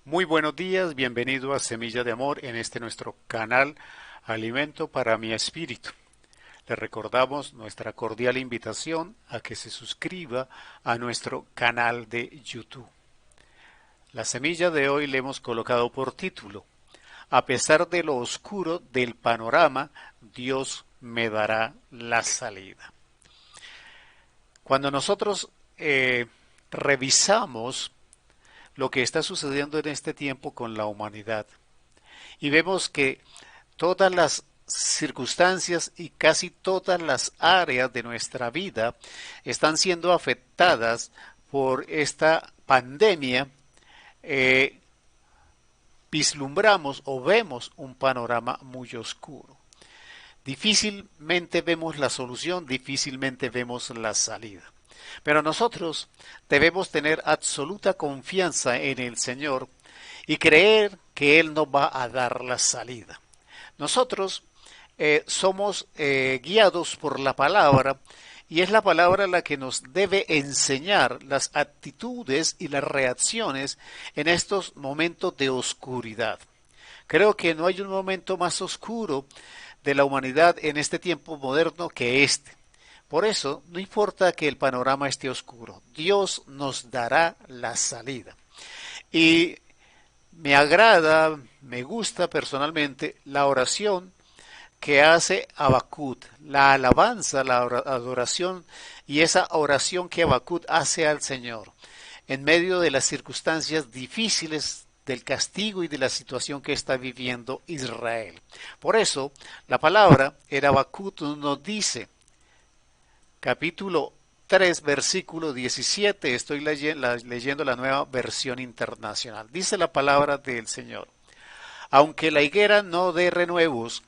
Muy buenos días, bienvenido a Semilla de Amor en este nuestro canal Alimento para mi Espíritu. Le recordamos nuestra cordial invitación a que se suscriba a nuestro canal de YouTube. La semilla de hoy le hemos colocado por título: A pesar de lo oscuro del panorama, Dios me dará la salida. Cuando nosotros revisamos lo que está sucediendo en este tiempo con la humanidad, y vemos que todas las circunstancias y casi todas las áreas de nuestra vida están siendo afectadas por esta pandemia, eh, vislumbramos o vemos un panorama muy oscuro. Difícilmente vemos la solución, difícilmente vemos la salida. Pero nosotros debemos tener absoluta confianza en el Señor y creer que Él nos va a dar la salida. Nosotros somos guiados por la palabra, y es la palabra la que nos debe enseñar las actitudes y las reacciones en estos momentos de oscuridad. Creo que no hay un momento más oscuro de la humanidad en este tiempo moderno que este. Por eso, no importa que el panorama esté oscuro, Dios nos dará la salida. Y me agrada, me gusta personalmente la oración que hace Habacuc, la alabanza, la adoración y esa oración que Habacuc hace al Señor en medio de las circunstancias difíciles del castigo y de la situación que está viviendo Israel. Por eso, la palabra en Habacuc nos dice, capítulo 3, versículo 17, estoy leyendo la nueva versión internacional. Dice la palabra del Señor: aunque la higuera no dé renuevos,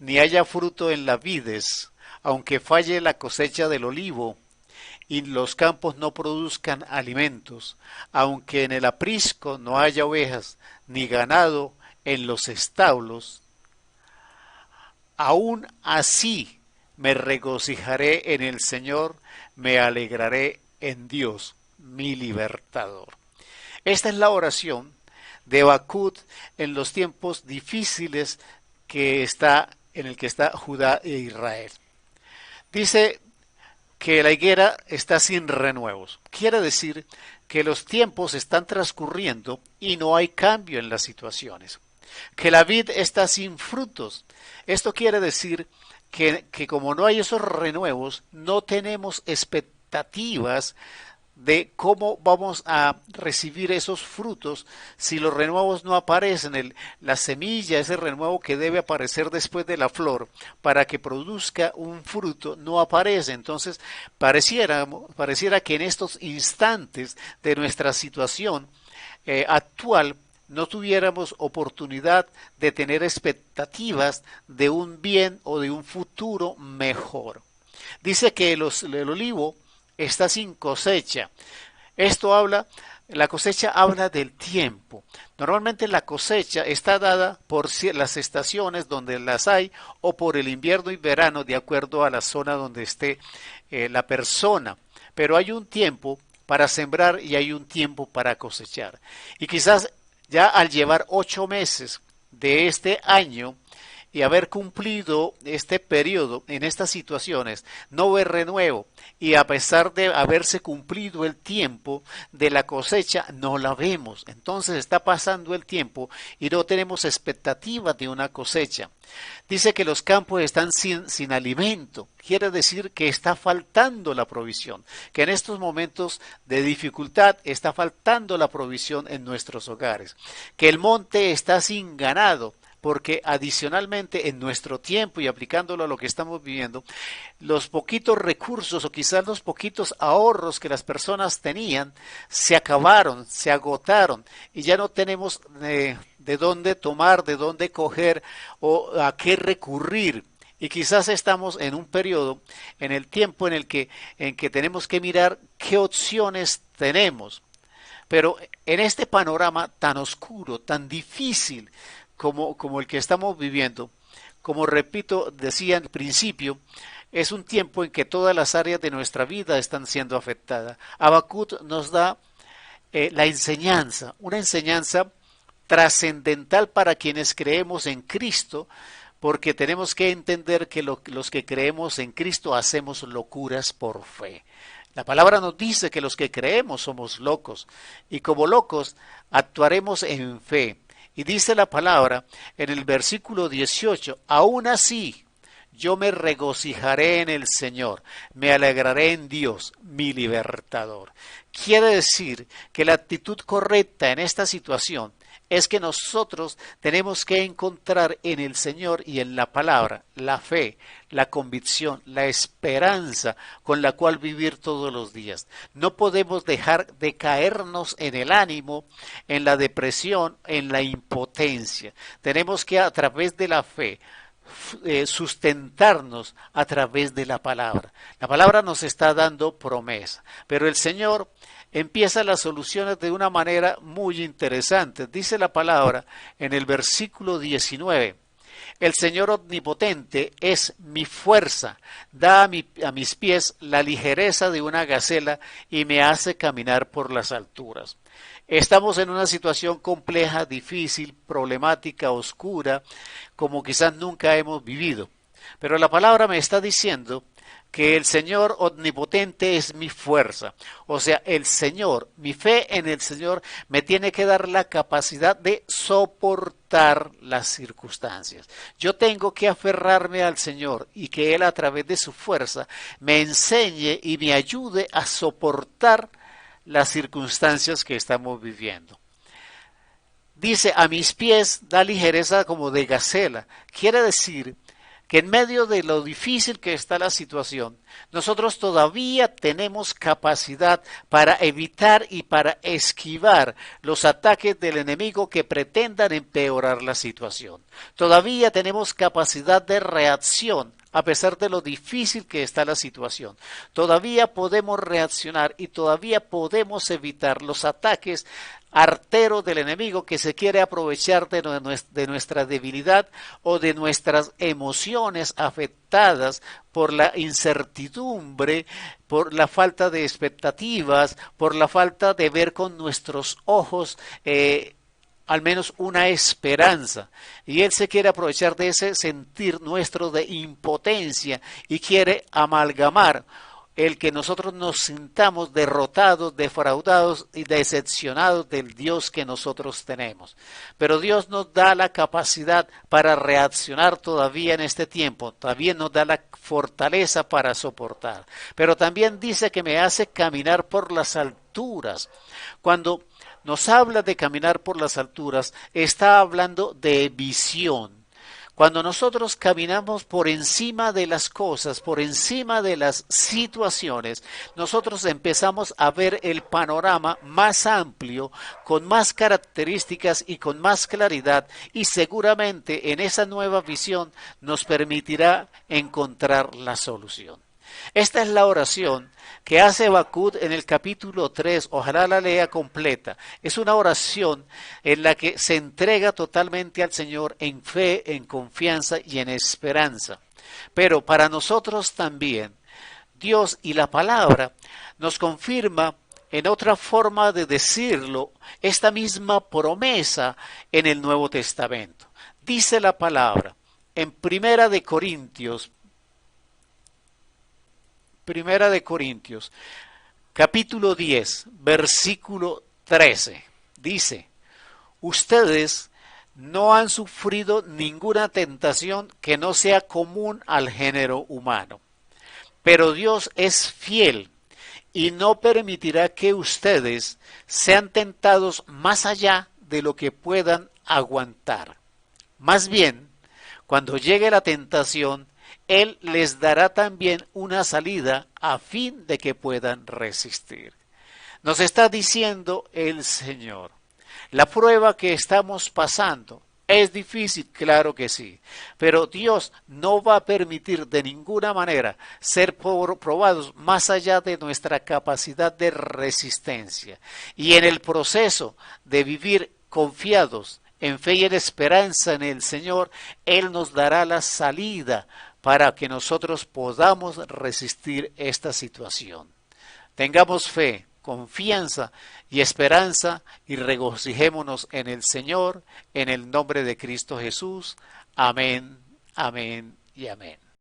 ni haya fruto en las vides, aunque falle la cosecha del olivo, y los campos no produzcan alimentos, aunque en el aprisco no haya ovejas, ni ganado en los establos, aún así me regocijaré en el Señor, me alegraré en Dios, mi libertador. Esta es la oración de Habacuc en los tiempos difíciles en el que está Judá e Israel. Dice que la higuera está sin renuevos. Quiere decir que los tiempos están transcurriendo y no hay cambio en las situaciones. Que la vid está sin frutos. Esto quiere decir que como no hay esos renuevos, no tenemos expectativas de cómo vamos a recibir esos frutos si los renuevos no aparecen, la semilla, ese renuevo que debe aparecer después de la flor para que produzca un fruto, no aparece. Entonces pareciera que en estos instantes de nuestra situación actual no tuviéramos oportunidad de tener expectativas de un bien o de un futuro mejor. Dice que el olivo está sin cosecha. La cosecha habla del tiempo. Normalmente la cosecha está dada por las estaciones donde las hay o por el invierno y verano de acuerdo a la zona donde esté la persona. Pero hay un tiempo para sembrar y hay un tiempo para cosechar. Y quizás ya al llevar 8 meses de este año y haber cumplido este periodo en estas situaciones, no ver renuevo, y a pesar de haberse cumplido el tiempo de la cosecha, no la vemos. Entonces está pasando el tiempo y no tenemos expectativas de una cosecha. Dice que los campos están sin alimento. Quiere decir que está faltando la provisión, que en estos momentos de dificultad está faltando la provisión en nuestros hogares, que el monte está sin ganado, porque adicionalmente en nuestro tiempo y aplicándolo a lo que estamos viviendo, los poquitos recursos o quizás los poquitos ahorros que las personas tenían se acabaron, se agotaron y ya no tenemos de dónde tomar, de dónde coger o a qué recurrir. Y quizás estamos en un periodo, en el tiempo en que tenemos que mirar qué opciones tenemos. Pero en este panorama tan oscuro, tan difícil como el que estamos viviendo, como repito, decía al principio, es un tiempo en que todas las áreas de nuestra vida están siendo afectadas. Habacuc nos da la enseñanza, una enseñanza trascendental para quienes creemos en Cristo, porque tenemos que entender que los que creemos en Cristo hacemos locuras por fe. La palabra nos dice que los que creemos somos locos, y como locos actuaremos en fe. Y dice la palabra en el versículo 18, aún así yo me regocijaré en el Señor, me alegraré en Dios, mi libertador. Quiere decir que la actitud correcta en esta situación es que nosotros tenemos que encontrar en el Señor y en la palabra la fe, la convicción, la esperanza con la cual vivir todos los días. No podemos dejar de caernos en el ánimo, en la depresión, en la impotencia. Tenemos que a través de la fe sustentarnos a través de la palabra. La palabra nos está dando promesa, pero el Señor empieza las soluciones de una manera muy interesante. Dice la palabra en el versículo 19, el Señor omnipotente es mi fuerza, da a mis pies la ligereza de una gacela y me hace caminar por las alturas. Estamos en una situación compleja, difícil, problemática, oscura, como quizás nunca hemos vivido. Pero la palabra me está diciendo que el Señor omnipotente es mi fuerza. O sea, el Señor, mi fe en el Señor me tiene que dar la capacidad de soportar las circunstancias. Yo tengo que aferrarme al Señor y que Él a través de su fuerza me enseñe y me ayude a soportar las circunstancias que estamos viviendo. Dice, a mis pies da ligereza como de gacela. Quiere decir que en medio de lo difícil que está la situación, nosotros todavía tenemos capacidad para evitar y para esquivar los ataques del enemigo que pretendan empeorar la situación. Todavía tenemos capacidad de reacción a pesar de lo difícil que está la situación. Todavía podemos reaccionar y todavía podemos evitar los ataques arteros del enemigo que se quiere aprovechar de nuestra debilidad o de nuestras emociones afectadas por la incertidumbre, por la falta de expectativas, por la falta de ver con nuestros ojos al menos una esperanza. Y Él se quiere aprovechar de ese sentir nuestro de impotencia y quiere amalgamar el que nosotros nos sintamos derrotados, defraudados y decepcionados del Dios que nosotros tenemos. Pero Dios nos da la capacidad para reaccionar todavía en este tiempo, todavía nos da la fortaleza para soportar. Pero también dice que me hace caminar por las alturas. Cuando nos habla de caminar por las alturas, está hablando de visión. Cuando nosotros caminamos por encima de las cosas, por encima de las situaciones, nosotros empezamos a ver el panorama más amplio, con más características y con más claridad, y seguramente en esa nueva visión nos permitirá encontrar la solución. Esta es la oración que hace Habacuc en el capítulo 3, ojalá la lea completa. Es una oración en la que se entrega totalmente al Señor en fe, en confianza y en esperanza. Pero para nosotros también, Dios y la palabra nos confirma en otra forma de decirlo, esta misma promesa en el Nuevo Testamento. Dice la palabra en Primera de Corintios, capítulo 10, versículo 13, dice, ustedes no han sufrido ninguna tentación que no sea común al género humano, pero Dios es fiel y no permitirá que ustedes sean tentados más allá de lo que puedan aguantar. Más bien, cuando llegue la tentación, Él les dará también una salida a fin de que puedan resistir. Nos está diciendo el Señor, la prueba que estamos pasando es difícil, claro que sí, pero Dios no va a permitir de ninguna manera ser probados más allá de nuestra capacidad de resistencia. Y en el proceso de vivir confiados en fe y en esperanza en el Señor, Él nos dará la salida para que nosotros podamos resistir esta situación. Tengamos fe, confianza y esperanza y regocijémonos en el Señor, en el nombre de Cristo Jesús. Amén, amén y amén.